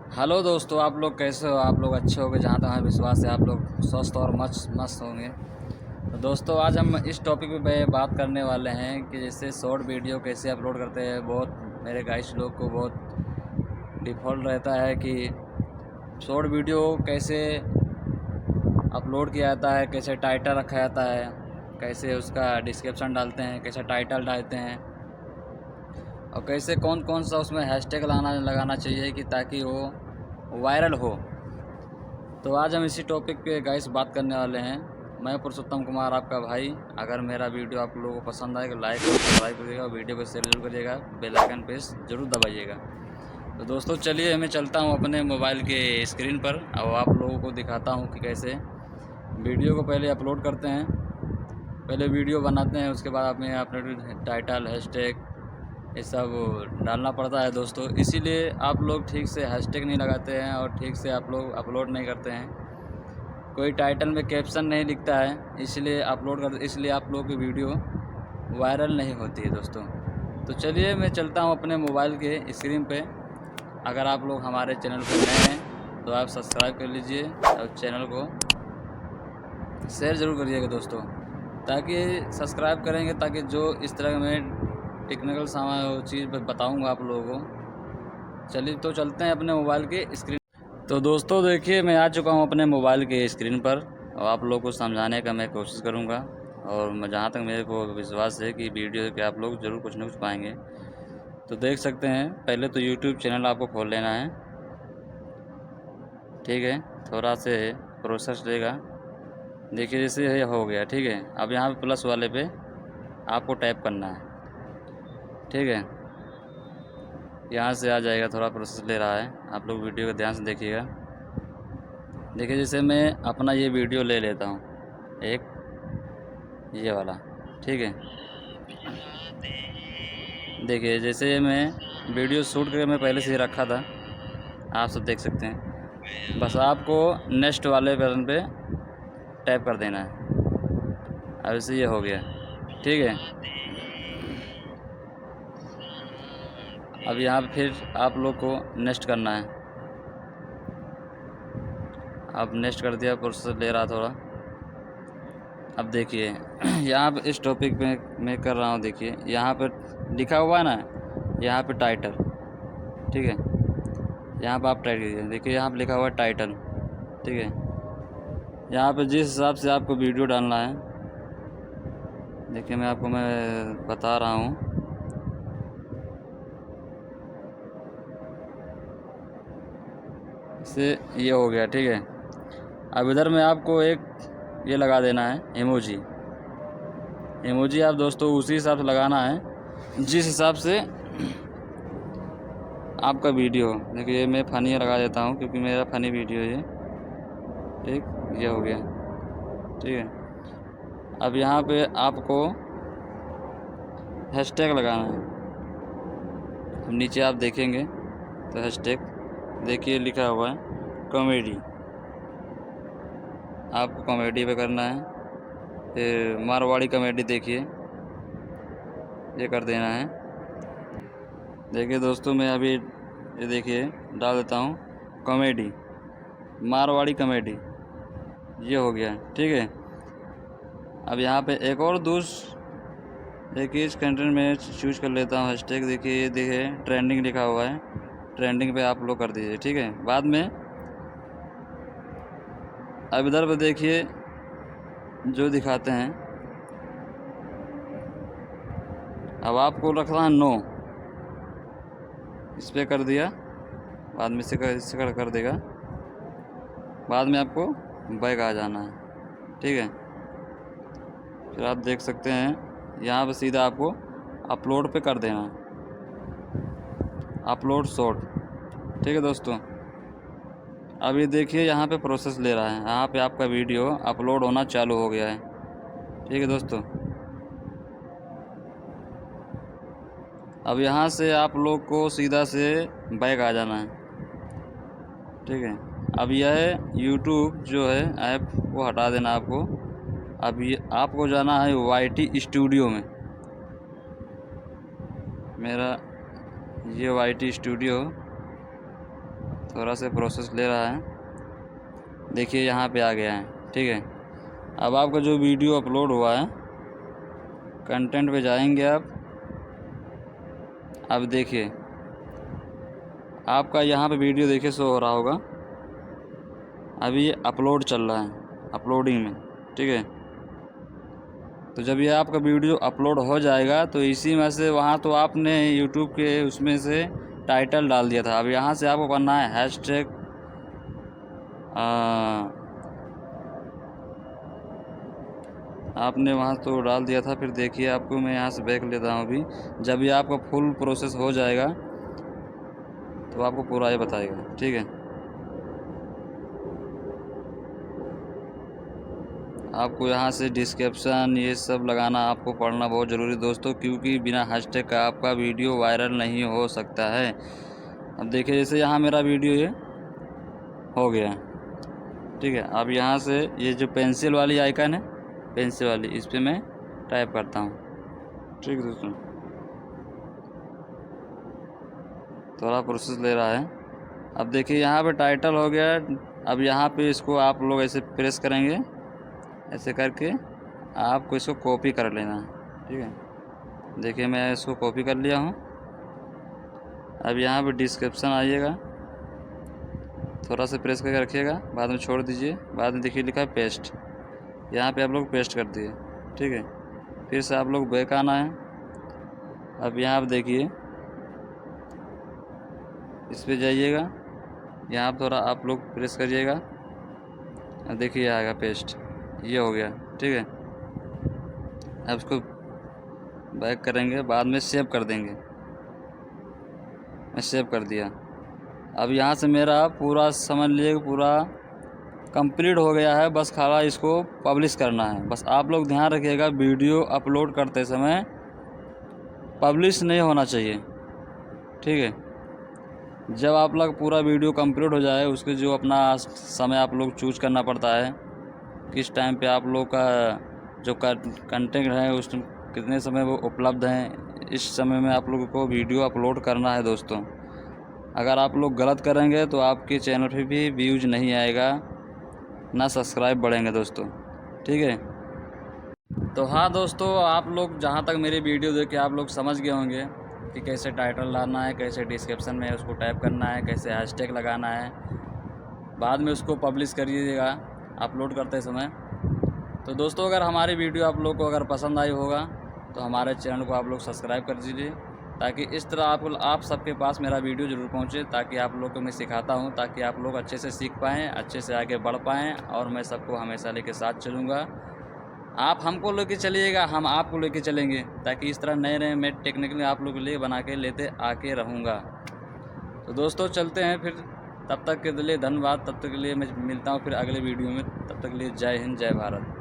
Hello दोस्तों, आप लोग कैसे हो? आप लोग अच्छे होंगे, जहाँ तक हमें विश्वास है आप लोग स्वस्थ और मस्त होंगे। तो दोस्तों, आज हम इस टॉपिक पे बात करने वाले हैं कि जैसे शॉर्ट वीडियो कैसे अपलोड करते हैं। बहुत मेरे गाइस लोग को बहुत डिफ़ॉल्ट रहता है कि शॉर्ट वीडियो कैसे अपलोड किया जाता है, कैसे टाइटल रखा जाता है, कैसे उसका डिस्क्रिप्शन डालते हैं, कैसे टाइटल डालते हैं और कैसे कौन कौन सा उसमें हैशटैग लगाना चाहिए कि ताकि वो वायरल हो। तो आज हम इसी टॉपिक पे गाइस बात करने वाले हैं। मैं पुरुषोत्तम कुमार, आपका भाई। अगर मेरा वीडियो आप लोगों को पसंद आए तो लाइक और सब्सक्राइब करिएगा, वीडियो को शेयर जरूर करिएगा, बेल आइकन पे ज़रूर दबाइएगा। तो दोस्तों चलिए, मैं चलता हूँ अपने मोबाइल के स्क्रीन पर और आप लोगों को दिखाता हूँ कि कैसे वीडियो को पहले अपलोड करते हैं। पहले वीडियो बनाते हैं, उसके बाद अपने टाइटल, हैशटैग ये सब डालना पड़ता है दोस्तों। इसीलिए आप लोग ठीक से हैशटैग नहीं लगाते हैं और ठीक से आप लोग अपलोड नहीं करते हैं। कोई टाइटल में कैप्शन नहीं लिखता है, इसलिए आप लोग की वीडियो वायरल नहीं होती है दोस्तों। तो चलिए, मैं चलता हूँ अपने मोबाइल के स्क्रीन पे। अगर आप लोग हमारे चैनल पर नए हैं तो आप सब्सक्राइब कर लीजिए और चैनल को शेयर ज़रूर करिएगा दोस्तों, ताकि सब्सक्राइब करेंगे ताकि जो इस तरह मैं टेक्निकल सामान चीज़ बताऊंगा आप लोगों को। चलिए तो चलते हैं अपने मोबाइल के स्क्रीन। तो दोस्तों देखिए, मैं आ चुका हूं अपने मोबाइल के स्क्रीन पर और आप लोगों को समझाने का मैं कोशिश करूंगा। और जहां तक मेरे को विश्वास है कि वीडियो के आप लोग ज़रूर कुछ न कुछ पाएंगे। तो देख सकते हैं, पहले तो यूट्यूब चैनल आपको खोल लेना है। ठीक है, थोड़ा से प्रोसेस लेगा। देखिए जैसे ये हो गया। ठीक है, अब यहाँ पे प्लस वाले पे आपको टैप करना है। ठीक है, यहाँ से आ जाएगा। थोड़ा प्रोसेस ले रहा है, आप लोग वीडियो को ध्यान से देखिएगा। देखिए जैसे मैं अपना ये वीडियो ले लेता हूँ, एक ये वाला। ठीक है, देखिए जैसे मैं वीडियो शूट करके मैं पहले से ही रखा था, आप सब देख सकते हैं। बस आपको नेक्स्ट वाले बटन पे टैप कर देना है। अब इसे ये हो गया। ठीक है, अब यहाँ पे फिर आप लोग को नेक्स्ट करना है। अब नेक्स्ट कर दिया, प्रोसेस ले रहा थोड़ा। अब देखिए यहाँ पे इस टॉपिक पे मैं कर रहा हूँ। देखिए यहाँ पे लिखा हुआ है ना, यहाँ पे टाइटल। ठीक है, यहाँ पे आप टाइप कीजिए। देखिए यहाँ पे लिखा हुआ है टाइटल। ठीक है, यहाँ पे जिस हिसाब से आपको वीडियो डालना है, देखिए मैं आपको बता रहा हूँ। इससे ये हो गया। ठीक है, अब इधर में आपको एक ये लगा देना है इमोजी। इमोजी आप दोस्तों उसी हिसाब से लगाना है जिस हिसाब से आपका वीडियो हो। देखिए मैं फ़नी लगा देता हूँ क्योंकि मेरा फ़नी वीडियो है ये। ठीक, ये हो गया। ठीक है, अब यहाँ पे आपको हैशटैग लगाना है। अब नीचे आप देखेंगे तो हैशटैग देखिए लिखा हुआ है कॉमेडी। आपको कॉमेडी पे करना है। फिर मारवाड़ी कॉमेडी देखिए, ये कर देना है। देखिए दोस्तों, मैं अभी ये देखिए डाल देता हूँ कॉमेडी, मारवाड़ी कॉमेडी। ये हो गया। ठीक है, अब यहाँ पे एक और देखिए इस कंटेंट में चूज कर लेता हूँ हैशटैग। देखिए ट्रेंडिंग लिखा हुआ है, ट्रेंडिंग पे आप लोग कर दीजिए। ठीक है, बाद में अब इधर पे देखिए जो दिखाते हैं, अब आपको रखना है नो। इस पर कर दिया, बाद में इससे कर देगा। बाद में आपको बैक आ जाना है। ठीक है, फिर आप देख सकते हैं यहाँ पे सीधा आपको अपलोड पे कर देना है, अपलोड शॉर्ट। ठीक है दोस्तों, अब ये देखिए यहाँ पे प्रोसेस ले रहा है। यहाँ पे आपका वीडियो अपलोड होना चालू हो गया है। ठीक है दोस्तों, अब यहाँ से आप लोग को सीधा से बैक आ जाना है। ठीक है, अब यह यूट्यूब जो है ऐप वो हटा देना आपको। अब ये आपको जाना है YT स्टूडियो में। मेरा ये YT स्टूडियो थोड़ा सा प्रोसेस ले रहा है। देखिए यहाँ पे आ गया है, ठीक है। अब आपका जो वीडियो अपलोड हुआ है, कंटेंट पे जाएंगे आप। अब देखिए आपका यहाँ पे वीडियो देखिए शो हो रहा होगा। अभी ये अपलोड चल रहा है, अपलोडिंग में, ठीक है। तो जब ये आपका वीडियो अपलोड हो जाएगा तो इसी में से वहाँ तो आपने यूट्यूब के उसमें से टाइटल डाल दिया था। अब यहाँ से आपको करना है हैशटैग, आपने वहाँ तो डाल दिया था। फिर देखिए आपको मैं यहाँ से बैक लेता हूँ। अभी जब ये आपका फुल प्रोसेस हो जाएगा तो आपको पूरा ये बताएगा, ठीक है। आपको यहाँ से डिस्क्रिप्शन ये सब लगाना, आपको पढ़ना बहुत ज़रूरी दोस्तों, क्योंकि बिना हैशटैग का आपका वीडियो वायरल नहीं हो सकता है। अब देखिए जैसे यहाँ मेरा वीडियो ये हो गया, ठीक है। अब यहाँ से ये जो पेंसिल वाली आइकन है, पेंसिल वाली, इस पर मैं टाइप करता हूँ, ठीक है दोस्तों। थोड़ा प्रोसेस ले रहा है। अब देखिए यहाँ पे टाइटल हो गया। अब यहाँ पे इसको आप लोग ऐसे प्रेस करेंगे, ऐसे करके आपको इसको कॉपी कर लेना है, ठीक है। देखिए मैं इसको कॉपी कर लिया हूँ। अब यहाँ पे डिस्क्रिप्शन आइएगा, थोड़ा सा प्रेस करके रखिएगा, बाद में छोड़ दीजिए। बाद में देखिए लिखा है पेस्ट, यहाँ पे आप लोग पेस्ट कर दिए, ठीक है। फिर से आप लोग बैक आना है। अब यहाँ पर देखिए इस पे जाइएगा, यहाँ पर थोड़ा आप लोग प्रेस करिएगा। देखिए आएगा पेस्ट, ये हो गया, ठीक है। अब इसको बैक करेंगे, बाद में सेव कर देंगे। मैं सेव कर दिया। अब यहाँ से मेरा पूरा समझ लीजिए पूरा कंप्लीट हो गया है। बस खाली इसको पब्लिश करना है। बस आप लोग ध्यान रखिएगा, वीडियो अपलोड करते समय पब्लिश नहीं होना चाहिए, ठीक है। जब आप लोग पूरा वीडियो कंप्लीट हो जाए, उसके जो अपना समय आप लोग चूज करना पड़ता है, किस टाइम पे आप लोग का जो कंटेंट है उस कितने समय वो उपलब्ध हैं, इस समय में आप लोगों को वीडियो अपलोड करना है दोस्तों। अगर आप लोग गलत करेंगे तो आपके चैनल पे भी व्यूज नहीं आएगा, ना सब्सक्राइब बढ़ेंगे दोस्तों, ठीक है। तो हाँ दोस्तों, आप लोग जहाँ तक मेरी वीडियो देख के आप लोग समझ गए होंगे कि कैसे टाइटल डालना है, कैसे डिस्क्रिप्शन में उसको टाइप करना है, कैसे हैशटैग लगाना है, बाद में उसको पब्लिश करिएगा अपलोड करते समय। तो दोस्तों अगर हमारी वीडियो आप लोग को अगर पसंद आई होगा तो हमारे चैनल को आप लोग सब्सक्राइब कर दीजिए, ताकि इस तरह आप सबके पास मेरा वीडियो ज़रूर पहुंचे, ताकि आप लोग को मैं सिखाता हूं, ताकि आप लोग अच्छे से सीख पाएँ, अच्छे से आगे बढ़ पाएँ। और मैं सबको हमेशा लेके साथ चलूँगा। आप हमको लेके चलिएगा, हम आपको लेके चलेंगे, ताकि इस तरह नए नए मैं टेक्निकली आप लोग के लिए बना के लेते आके रहूँगा। तो दोस्तों चलते हैं फिर, तब तक के लिए धन्यवाद। तब तक के लिए मैं मिलता हूँ फिर अगले वीडियो में। तब तक के लिए जय हिंद, जय भारत।